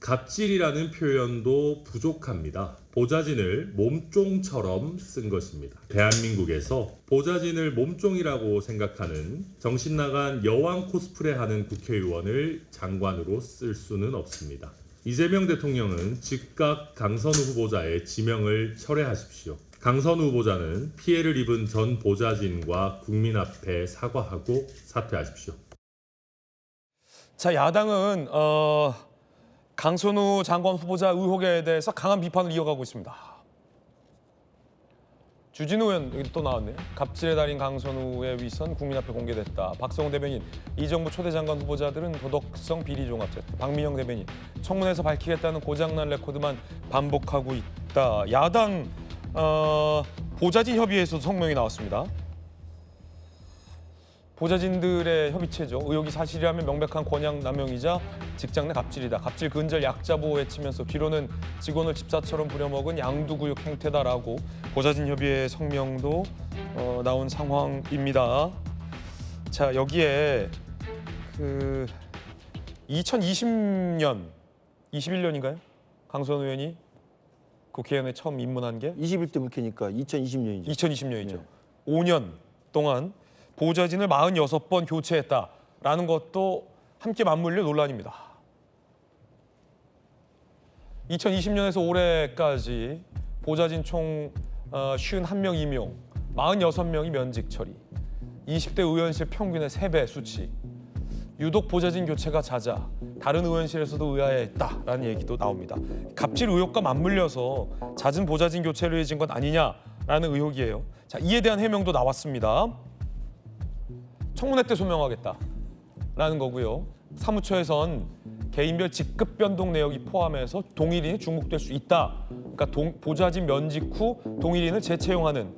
갑질이라는 표현도 부족합니다. 보좌진을 몸종처럼 쓴 것입니다. 대한민국에서 보좌진을 몸종이라고 생각하는 정신나간 여왕 코스프레하는 국회의원을 장관으로 쓸 수는 없습니다. 이재명 대통령은 즉각 강선우 후보자의 지명을 철회하십시오. 강선우 후보자는 피해를 입은 전 보좌진과 국민 앞에 사과하고 사퇴하십시오. 자, 야당은 강선우 장관 후보자 의혹에 대해서 강한 비판을 이어가고 있습니다. 주진우 의원 여기 또 나왔네요. 갑질의 달인 강선우의 위선 국민 앞에 공개됐다. 박성호 대변인, 이정부 초대 장관 후보자들은 도덕성 비리 종합제. 박민영 대변인, 청문회에서 밝히겠다는 고장난 레코드만 반복하고 있다. 야당 보좌진 협의회에서 성명이 나왔습니다. 보좌진들의 협의체죠. 의혹이 사실이라면 명백한 권양 남용이자 직장 내 갑질이다. 갑질 근절 약자 보호 외치면서 뒤로는 직원을 집사처럼 부려먹은 양두구육 행태다라고 보좌진 협의회 성명도 나온 상황입니다. 자, 여기에 2020년, 21년인가요? 강선우 의원이 국회의원에 처음 입문한 게 21대 국회니까 2020년이죠. 2020년이죠. 5년 동안 보좌진을 46번 교체했다라는 것도 함께 맞물릴 논란입니다. 2020년에서 올해까지 보좌진 총 51명 임용, 46명이 면직 처리, 20대 의원실 평균의 3배 수치, 유독 보좌진 교체가 잦아 다른 의원실에서도 의아해했다라는 얘기도 나옵니다. 갑질 의혹과 맞물려서 잦은 보좌진 교체로 이어진 건 아니냐라는 의혹이에요. 자, 이에 대한 해명도 나왔습니다. 청문회 때 소명하겠다라는 거고요. 사무처에선 개인별 직급 변동 내역이 포함해서 동일인이 중복될 수 있다. 그러니까 보좌진 면직 후 동일인을 재채용하는.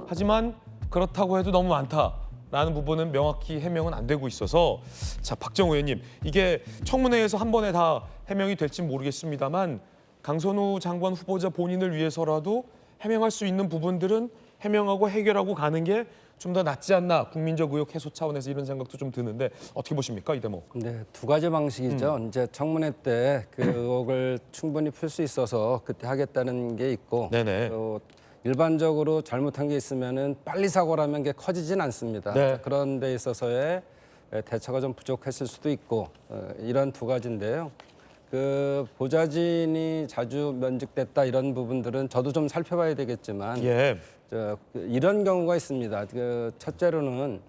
하지만 그렇다고 해도 너무 많다라는 부분은 명확히 해명은 안 되고 있어서 자, 박정우 의원님, 이게 청문회에서 한 번에 다 해명이 될지 모르겠습니다만 강선우 장관 후보자 본인을 위해서라도 해명할 수 있는 부분들은 해명하고 해결하고 가는 게 좀 더 낫지 않나, 국민적 의혹 해소 차원에서 이런 생각도 좀 드는데 어떻게 보십니까, 이 대목? 네, 두 가지 방식이죠. 이제 청문회 때 그 의혹을 충분히 풀 수 있어서 그때 하겠다는 게 있고, 네네. 또 일반적으로 잘못한 게 있으면은 빨리 사고를 하면 게 커지진 않습니다. 네. 그런 데 있어서의 대처가 좀 부족했을 수도 있고, 이런 두 가지인데요. 그 보좌진이 자주 면직됐다 이런 부분들은 저도 좀 살펴봐야 되겠지만, 예. 이런 경우가 있습니다. 첫째로는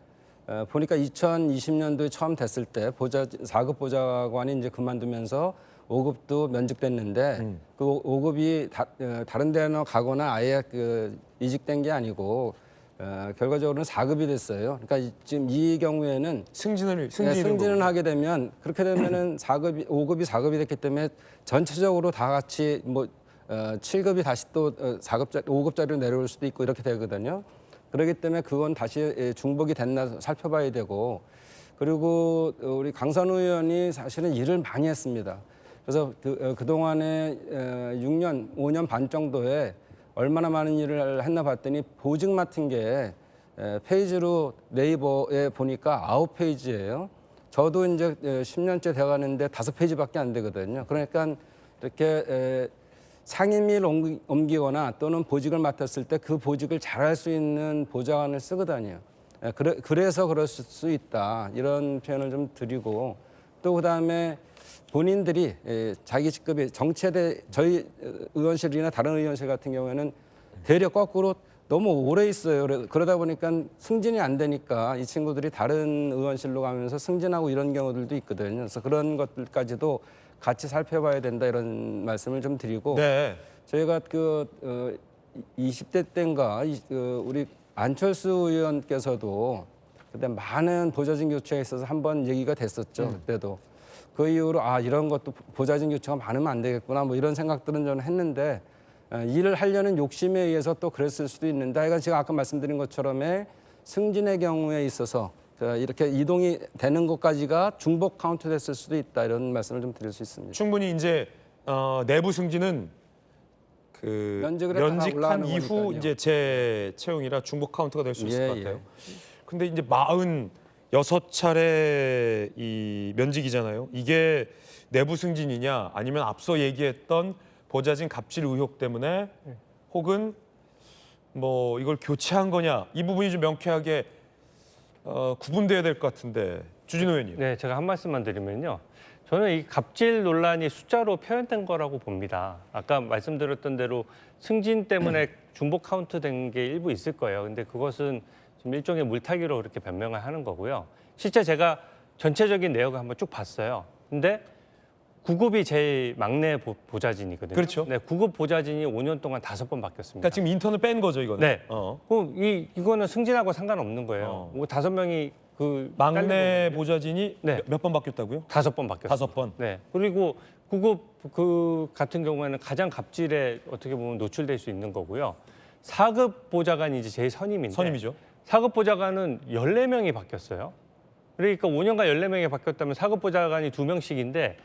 보니까 2020년도에 처음 됐을 때 4급 보좌관이 이제 그만두면서 5급도 면직됐는데 그 5급이 다른 데로 가거나 아예 이직된 게 아니고 결과적으로는 4급이 됐어요. 그러니까 지금 이 경우에는 승진을 하게 되면, 그렇게 되면은 5급이 4급이 됐기 때문에 전체적으로 다 같이 7급이 다시 또 5급짜리로 내려올 수도 있고 이렇게 되거든요. 그렇기 때문에 그건 다시 중복이 됐나 살펴봐야 되고, 그리고 우리 강선우 의원이 사실은 일을 많이 했습니다. 그래서 그동안에 6년, 5년 반 정도에 얼마나 많은 일을 했나 봤더니 보직 맡은 게 페이지로 네이버에 보니까 9페이지예요. 저도 이제 10년째 돼가는데 5페이지밖에 안 되거든요. 그러니까 이렇게 상임위를 옮기거나 또는 보직을 맡았을 때 그 보직을 잘할 수 있는 보좌관을 쓰거든요. 그래서 그럴 수 있다, 이런 표현을 좀 드리고, 또 그다음에 본인들이 자기 직급이 정치에 저희 의원실이나 다른 의원실 같은 경우에는 대략 거꾸로 너무 오래 있어요. 그러다 보니까 승진이 안 되니까 이 친구들이 다른 의원실로 가면서 승진하고 이런 경우들도 있거든요. 그래서 그런 것들까지도 같이 살펴봐야 된다, 이런 말씀을 좀 드리고, 네. 저희가 20대 때인가 우리 안철수 의원께서도 그때 많은 보좌진 교체에 있어서 한번 얘기가 됐었죠. 그때도 그 이후로 이런 것도 보좌진 교체가 많으면 안 되겠구나, 이런 생각들은 저는 했는데, 일을 하려는 욕심에 의해서 또 그랬을 수도 있는데, 하여간 제가 아까 말씀드린 것처럼의 승진의 경우에 있어서 이렇게 이동이 되는 것까지가 중복 카운트 됐을 수도 있다, 이런 말씀을 좀 드릴 수 있습니다. 충분히 이제 내부 승진은 면직한 이후 거니까요. 이제 재채용이라 중복 카운트가 될 수 있을 것 같아요. 예. 근데 이제 46차례 이 면직이잖아요. 이게 내부 승진이냐, 아니면 앞서 얘기했던 보좌진 갑질 의혹 때문에 혹은 이걸 교체한 거냐, 이 부분이 좀 명쾌하게 구분돼야 될 것 같은데, 주진우 의원님. 네, 제가 한 말씀만 드리면요. 저는 이 갑질 논란이 숫자로 표현된 거라고 봅니다. 아까 말씀드렸던 대로 승진 때문에 중복 카운트된 게 일부 있을 거예요. 근데 그것은 좀 일종의 물타기로 그렇게 변명을 하는 거고요. 실제 제가 전체적인 내역을 한번 쭉 봤어요. 근데 9급이 제일 막내 보좌진이거든요. 그렇죠. 네, 9급 보좌진이 5년 동안 5번 바뀌었습니다. 그러니까 지금 인턴을 뺀 거죠, 이거는. 네. 어. 그럼 이거는 승진하고 상관없는 거예요. 뭐 5명이 그 막내 보좌진이 네. 몇 번 바뀌었다고요? 5번 바뀌었어요. 5번. 네. 그리고 9급 그 같은 경우에는 가장 갑질에 어떻게 보면 노출될 수 있는 거고요. 4급 보좌관이 이제 제일 선임인데 선임이죠. 4급 보좌관은 14명이 바뀌었어요. 그러니까 5년간 14명이 바뀌었다면 4급 보좌관이 2명씩인데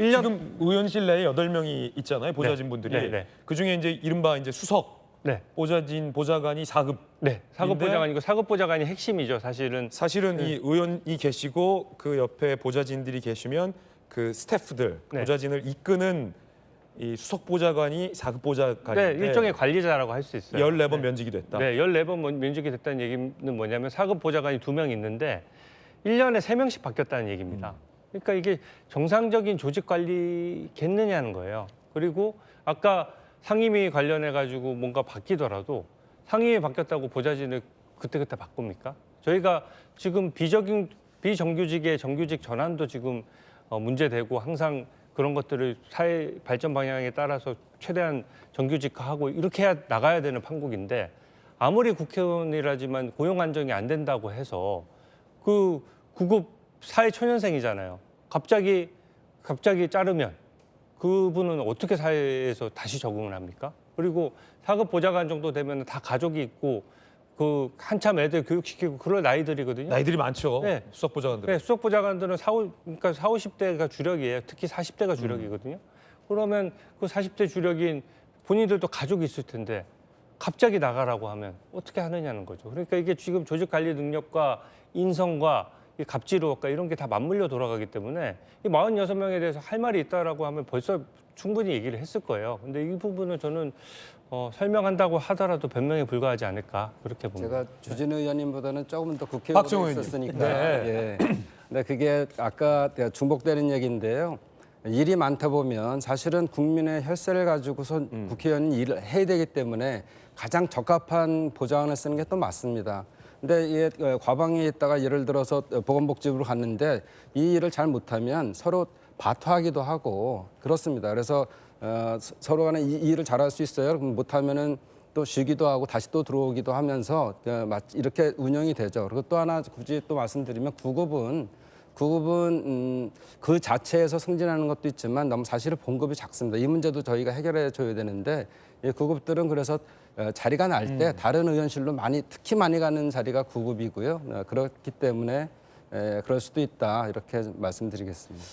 1년 지금 의원실 내에 8명이 있잖아요, 보좌진 분들이. 네, 네. 그중에 이제 이른바 이제 수석 네. 보좌관이 4급. 네. 4급 인데 보좌관이고 4급 보좌관이 핵심이죠, 사실은. 사실은 이 의원이 계시고 그 옆에 보좌진들이 계시면 그 스태프들, 네. 보좌진을 이끄는 이 수석 보좌관이 4급 보좌관인데 네, 일종의 관리자라고 할 수 있어요. 14번 면직이 됐다. 네, 14번 면직이 됐다는 얘기는 뭐냐면 4급 보좌관이 2명 있는데 1년에 3명씩 바뀌었다는 얘기입니다. 그러니까 이게 정상적인 조직 관리겠느냐는 거예요. 그리고 아까 상임위 관련해 가지고 뭔가 바뀌더라도 상임위 바뀌었다고 보좌진을 그때그때 바꿉니까? 저희가 지금 비정규직의 정규직 전환도 지금 문제되고 항상 그런 것들을 사회 발전 방향에 따라서 최대한 정규직화하고 이렇게 해야 나가야 되는 판국인데 아무리 국회의원이라지만 고용 안정이 안 된다고 해서 그 9급 사회 초년생이잖아요. 갑자기 자르면 그분은 어떻게 사회에서 다시 적응을 합니까? 그리고 4급 보좌관 정도 되면 다 가족이 있고 그 한참 애들 교육시키고 그럴 나이들이거든요. 나이들이 많죠. 네. 수석 보좌관들. 네, 수석 보좌관들은 그러니까 40~50대가 주력이에요. 특히 40대가 주력이거든요. 그러면 그 40대 주력인 본인들도 가족이 있을 텐데 갑자기 나가라고 하면 어떻게 하느냐는 거죠. 그러니까 이게 지금 조직 관리 능력과 인성과 이 갑질 의혹과 이런 게 다 맞물려 돌아가기 때문에 이 46명에 대해서 할 말이 있다라고 하면 벌써 충분히 얘기를 했을 거예요. 근데 이 부분은 저는 설명한다고 하더라도 변명에 불과하지 않을까 그렇게 봅니다. 제가 주진우 의원님보다는 조금 더 박정호 국회의원에 의원님. 있었으니까. 네. 예. 근데 그게 아까 중복되는 얘기인데요. 일이 많다 보면 사실은 국민의 혈세를 가지고서 국회의원이 일을 해야 되기 때문에 가장 적합한 보좌관을 쓰는 게 또 맞습니다. 근데 이게 과방위에 있다가 예를 들어서 보건복지부로 갔는데 이 일을 잘 못하면 서로 바투하기도 하고 그렇습니다. 그래서 서로 간에 이 일을 잘할 수 있어요. 그럼 못하면은 또 쉬기도 하고 다시 또 들어오기도 하면서 이렇게 운영이 되죠. 그리고 또 하나 굳이 또 말씀드리면 9급은 그 자체에서 승진하는 것도 있지만 너무 사실은 봉급이 작습니다. 이 문제도 저희가 해결해 줘야 되는데 이 9급들은 그래서 자리가 날 때 다른 의원실로 특히 많이 가는 자리가 9급이고요. 그렇기 때문에 그럴 수도 있다 이렇게 말씀드리겠습니다.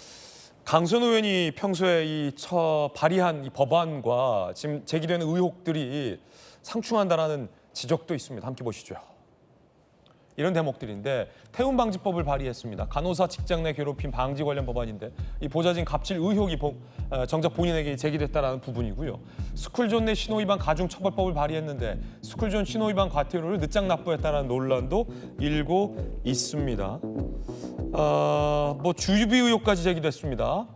강선우 의원이 평소에 이 발의한 이 법안과 지금 제기되는 의혹들이 상충한다라는 지적도 있습니다. 함께 보시죠. 이런 대목들인데 태움방지법을 발의했습니다. 간호사 직장 내 괴롭힘 방지 관련 법안인데 이 보좌진 갑질 의혹이 정작 본인에게 제기됐다라는 부분이고요. 스쿨존 내 신호위반 가중처벌법을 발의했는데 스쿨존 신호위반 과태료를 늦장 납부했다라는 논란도 일고 있습니다. 주유비 의혹까지 제기됐습니다.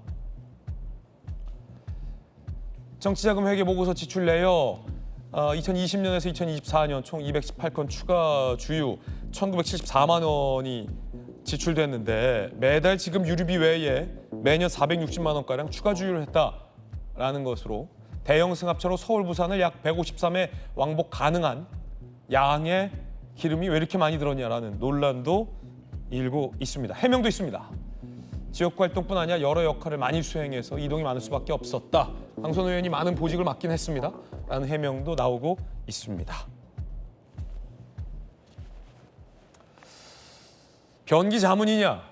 정치자금 회계 보고서 지출 내역 2020년에서 2024년 총 218건 추가 주유 1,974만 원이 지출됐는데 매달 지금 유류비 외에 매년 460만 원가량 추가 주유를 했다라는 것으로 대형 승합차로 서울, 부산을 약 153회 왕복 가능한 양의 기름이 왜 이렇게 많이 들었냐라는 논란도 일고 있습니다. 해명도 있습니다. 지역 활동뿐 아니라 여러 역할을 많이 수행해서 이동이 많을 수밖에 없었다. 강선우 의원이 많은 보직을 맡긴 했습니다. 라는 해명도 나오고 있습니다. 변기 자문이냐,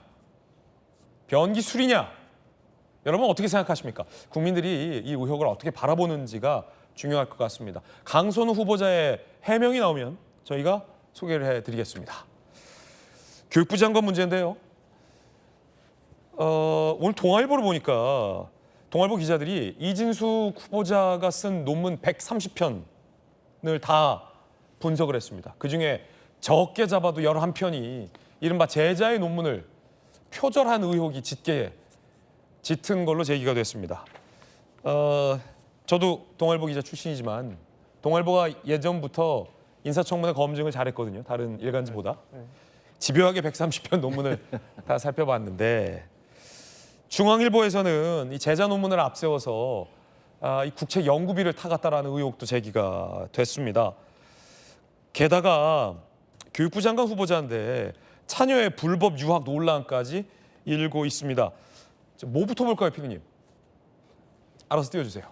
변기 술이냐, 여러분 어떻게 생각하십니까? 국민들이 이 의혹을 어떻게 바라보는지가 중요할 것 같습니다. 강선우 후보자의 해명이 나오면 저희가 소개를 해드리겠습니다. 교육부 장관 문제인데요. 오늘 동아일보를 보니까 동아일보 기자들이 이진숙 후보자가 쓴 논문 130편을 다 분석을 했습니다. 그중에 적게 잡아도 11편이 이른바 제자의 논문을 표절한 의혹이 짙게 짙은 걸로 제기가 됐습니다. 저도 동아일보 기자 출신이지만 동아일보가 예전부터 인사청문회 검증을 잘했거든요. 다른 일간지보다. 집요하게 130편 논문을 다 살펴봤는데 중앙일보에서는 이 제자 논문을 앞세워서 이 국책 연구비를 타갔다라는 의혹도 제기가 됐습니다. 게다가 교육부 장관 후보자인데 차녀의 불법 유학 논란까지 일고 있습니다. 뭐부터 볼까요, 피디님? 알아서 띄워주세요.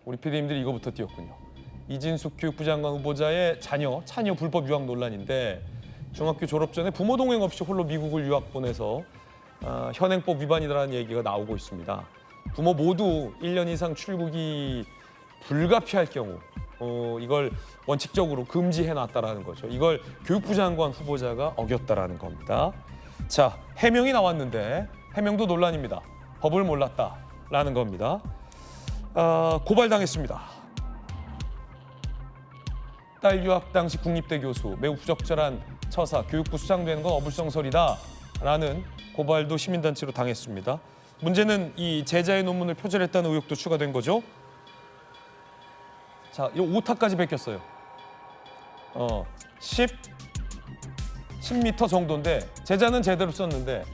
우리 피디님들이 이거부터 띄웠군요. 이진숙 교육부 장관 후보자의 차녀 불법 유학 논란인데 중학교 졸업 전에 부모 동행 없이 홀로 미국을 유학 보내서 현행법 위반이라는 얘기가 나오고 있습니다. 부모 모두 1년 이상 출국이 불가피할 경우 이걸 원칙적으로 금지해놨다라는 거죠. 이걸 교육부 장관 후보자가 어겼다라는 겁니다. 자, 해명이 나왔는데 해명도 논란입니다. 법을 몰랐다라는 겁니다. 고발당했습니다. 딸 유학 당시 국립대 교수 매우 부적절한 처사, 교육부 수장되는 건 어불성설이다라는 고발도 시민단체로 당했습니다. 문제는 이 제자의 논문을 표절했다는 의혹도 추가된 거죠. 자, 이 오타까지 베꼈어요. 10m 정도인데 제자는 제대로 썼는데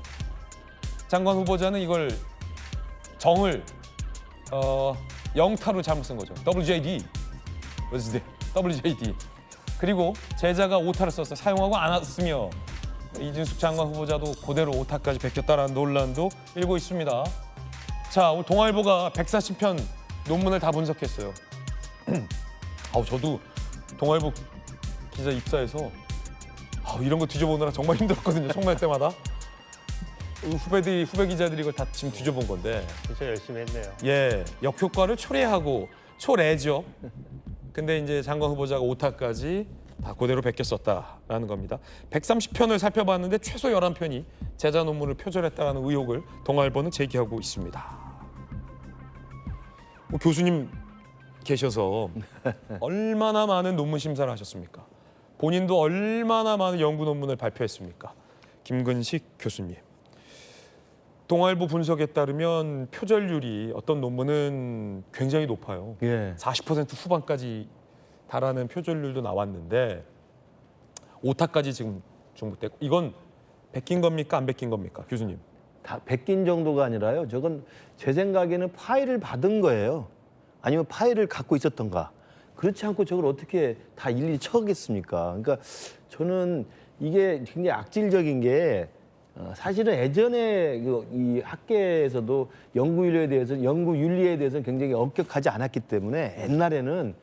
장관 후보자는 이걸 정을 영타로 잘못 쓴 거죠. WJD. WJD. 그리고 제자가 오타를 썼어요. 사용하고 않았으며 이진숙 장관 후보자도 그대로 오타까지 베꼈다라는 논란도 일고 있습니다. 자, 오늘 동아일보가 140편 논문을 다 분석했어요. 저도 동아일보 기자 입사해서 이런 거 뒤져보느라 정말 힘들었거든요. 청문회 때마다. 후배 기자들이 이걸 다 지금 뒤져본 건데. 진짜 열심히 했네요. 예, 역효과를 초래하고 초래죠. 근데 이제 장관 후보자가 오타까지 다 그대로 베꼈었다라는 겁니다. 130편을 살펴봤는데 최소 11편이 제자 논문을 표절했다라는 의혹을 동아일보는 제기하고 있습니다. 교수님 계셔서 얼마나 많은 논문 심사를 하셨습니까? 본인도 얼마나 많은 연구 논문을 발표했습니까? 김근식 교수님. 동아일보 분석에 따르면 표절률이 어떤 논문은 굉장히 높아요. 예. 40% 후반까지 달하는 표절률도 나왔는데 오타까지 지금 중복됐고 이건 베낀 겁니까? 안 베낀 겁니까? 교수님. 다 베낀 정도가 아니라요. 저건 제 생각에는 파일을 받은 거예요. 아니면 파일을 갖고 있었던가. 그렇지 않고 저걸 어떻게 다 일일이 쳐겠습니까? 그러니까 저는 이게 굉장히 악질적인 게 사실은 예전에 이 학계에서도 연구윤리에 대해서는 굉장히 엄격하지 않았기 때문에 옛날에는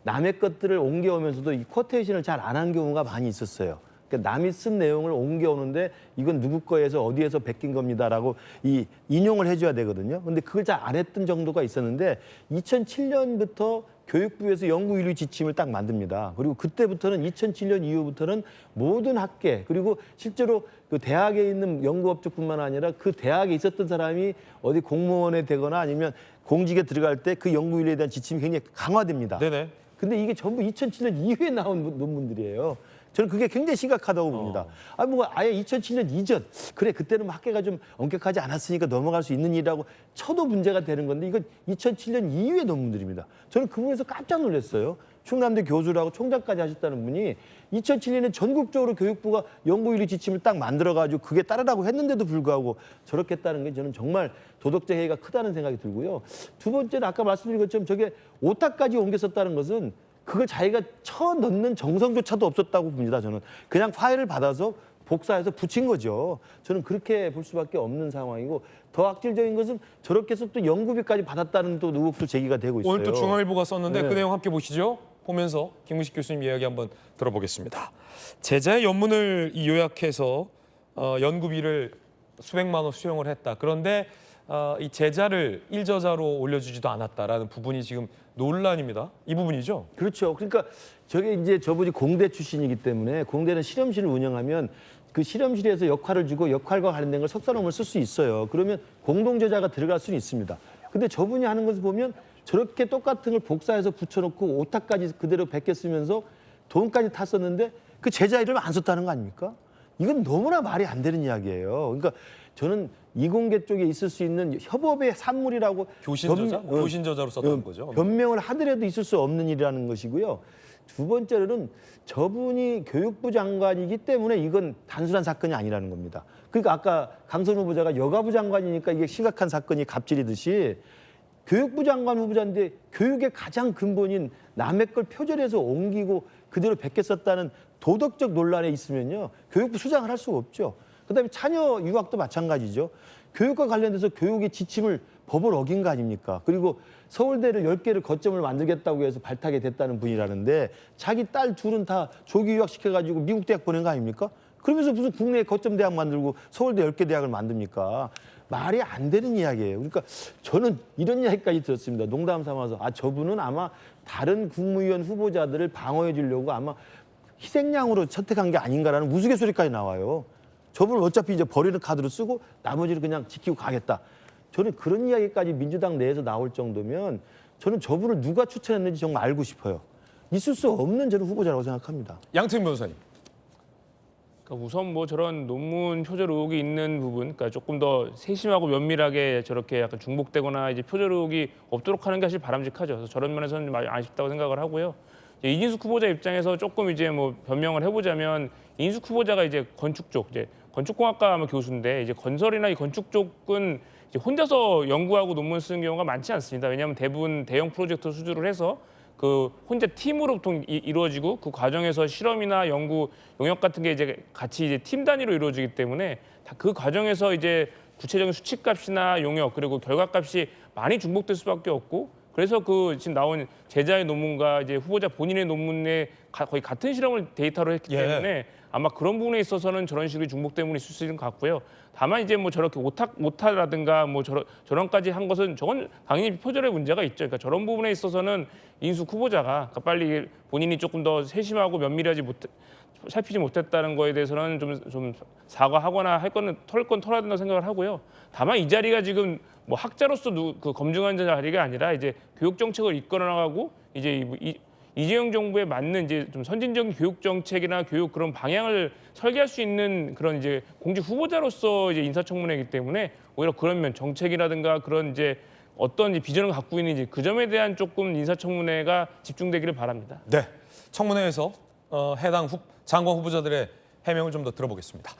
남의 것들을 옮겨오면서도 이 쿼테이션을 잘 안 한 경우가 많이 있었어요. 그러니까 남이 쓴 내용을 옮겨오는데 이건 누구 거에서 어디에서 베낀 겁니다라고 이 인용을 해줘야 되거든요. 근데 그걸 잘 안 했던 정도가 있었는데 2007년부터 교육부에서 연구윤리 지침을 딱 만듭니다. 그리고 그때부터는 2007년 이후부터는 모든 학계 그리고 실제로 그 대학에 있는 연구업체뿐만 아니라 그 대학에 있었던 사람이 어디 공무원에 되거나 아니면 공직에 들어갈 때 그 연구윤리에 대한 지침이 굉장히 강화됩니다. 네네. 근데 이게 전부 2007년 이후에 나온 논문들이에요. 저는 그게 굉장히 심각하다고 봅니다. 아예 2007년 이전 그래 그때는 학계가 좀 엄격하지 않았으니까 넘어갈 수 있는 일이라고 쳐도 문제가 되는 건데 이건 2007년 이후의 논문들입니다. 저는 그 부분에서 깜짝 놀랐어요. 충남대 교수라고 총장까지 하셨다는 분이 2007년에 전국적으로 교육부가 연구윤리 지침을 딱 만들어가지고 그게 따르라고 했는데도 불구하고 저렇게 했다는 게 저는 정말 도덕적 해이가 크다는 생각이 들고요. 두 번째는 아까 말씀드린 것처럼 저게 오타까지 옮겼었다는 것은 그걸 자기가 쳐 넣는 정성조차도 없었다고 봅니다. 저는 그냥 파일을 받아서 복사해서 붙인 거죠. 저는 그렇게 볼 수밖에 없는 상황이고 더 악질적인 것은 저렇게 해서 또 연구비까지 받았다는 또 의혹도 제기가 되고 있어요. 오늘 또 중앙일보가 썼는데 네. 그 내용 함께 보시죠. 보면서 김근식 교수님 이야기 한번 들어보겠습니다. 제자의 연문을 요약해서 연구비를 수백만 원 수령을 했다. 그런데 이 제자를 일저자로 올려주지도 않았다라는 부분이 지금 논란입니다. 이 부분이죠? 그렇죠. 그러니까 저게 이제 저분이 공대 출신이기 때문에 공대는 실험실을 운영하면 그 실험실에서 역할을 주고 역할과 관련된 걸 석사 논문을 쓸 수 있어요. 그러면 공동저자가 들어갈 수는 있습니다. 근데 저분이 하는 것을 보면 저렇게 똑같은 걸 복사해서 붙여놓고 오타까지 그대로 베껴 쓰면서 돈까지 탔었는데 그 제자 이름을 안 썼다는 거 아닙니까? 이건 너무나 말이 안 되는 이야기예요. 그러니까 저는 이공계 쪽에 있을 수 있는 협업의 산물이라고 교신저자? 교신저자로 썼다는 거죠. 변명을 하더라도 있을 수 없는 일이라는 것이고요. 두 번째로는 저분이 교육부 장관이기 때문에 이건 단순한 사건이 아니라는 겁니다. 그러니까 아까 강선우 후보자가 여가부 장관이니까 이게 심각한 사건이 갑질이듯이 교육부 장관 후보자인데 교육의 가장 근본인 남의 걸 표절해서 옮기고 그대로 베꼈었다는 도덕적 논란에 있으면요. 교육부 수장을 할 수가 없죠. 그다음에 자녀 유학도 마찬가지죠. 교육과 관련돼서 교육의 지침을 법을 어긴 거 아닙니까? 그리고 서울대를 10개를 거점을 만들겠다고 해서 발탁이 됐다는 분이라는데 자기 딸 둘은 다 조기 유학시켜가지고 미국 대학 보낸 거 아닙니까? 그러면서 무슨 국내 거점 대학 만들고 서울대 10개 대학을 만듭니까? 말이 안 되는 이야기예요. 그러니까 저는 이런 이야기까지 들었습니다. 농담 삼아서 저분은 아마 다른 국무위원 후보자들을 방어해 주려고 아마 희생양으로 선택한 게 아닌가라는 우스갯소리까지 나와요. 저분은 어차피 이제 버리는 카드로 쓰고 나머지를 그냥 지키고 가겠다. 저는 그런 이야기까지 민주당 내에서 나올 정도면 저는 저분을 누가 추천했는지 정말 알고 싶어요. 있을 수 없는 저는 후보자라고 생각합니다. 양태균 변호사님. 그러니까 우선 뭐 저런 논문 표절 의혹이 있는 부분, 그러니까 조금 더 세심하고 면밀하게 저렇게 약간 중복되거나 이제 표절 의혹이 없도록 하는 게 사실 바람직하죠. 그래서 저런 면에서는 좀 아쉽다고 생각을 하고요. 이제 이진숙 후보자 입장에서 조금 이제 뭐 변명을 해보자면 이진숙 후보자가 이제 건축 쪽, 이제 건축공학과 아마 교수인데 이제 건설이나 이 건축 쪽은 이제 혼자서 연구하고 논문 쓰는 경우가 많지 않습니다. 왜냐하면 대부분 대형 프로젝트 수주를 해서 그 혼자 팀으로 보통 이루어지고 그 과정에서 실험이나 연구 용역 같은 게 이제 같이 이제 팀 단위로 이루어지기 때문에 다 그 과정에서 이제 구체적인 수치값이나 용역 그리고 결과값이 많이 중복될 수밖에 없고 그래서 그 지금 나온 제자의 논문과 이제 후보자 본인의 논문에 거의 같은 실험을 데이터로 했기 때문에 아마 그런 부분에 있어서는 저런 식의 중복 때문에 있을 수 있는 것 같고요. 다만 이제 뭐 저렇게 오타라든가 뭐 저런까지 한 것은 저건 당연히 표절의 문제가 있죠. 그러니까 저런 부분에 있어서는 이인숙 후보자가 그러니까 빨리 본인이 조금 더 세심하고 면밀하지 살피지 못했다는 거에 대해서는 좀 사과하거나 할 거는 털 건 털어야 된다고 생각을 하고요. 다만 이 자리가 지금 뭐 학자로서 그 검증하는 자리가 아니라 이제 교육 정책을 이끌어 나가고 이제 이재용 정부에 맞는 이제 좀 선진적인 교육 정책이나 교육 그런 방향을 설계할 수 있는 그런 이제 공직 후보자로서 이제 인사청문회이기 때문에 오히려 그런 면 정책이라든가 그런 이제 어떤 이제 비전을 갖고 있는지 그 점에 대한 조금 인사청문회가 집중되기를 바랍니다. 네, 청문회에서 해당 장관 후보자들의 해명을 좀 더 들어보겠습니다.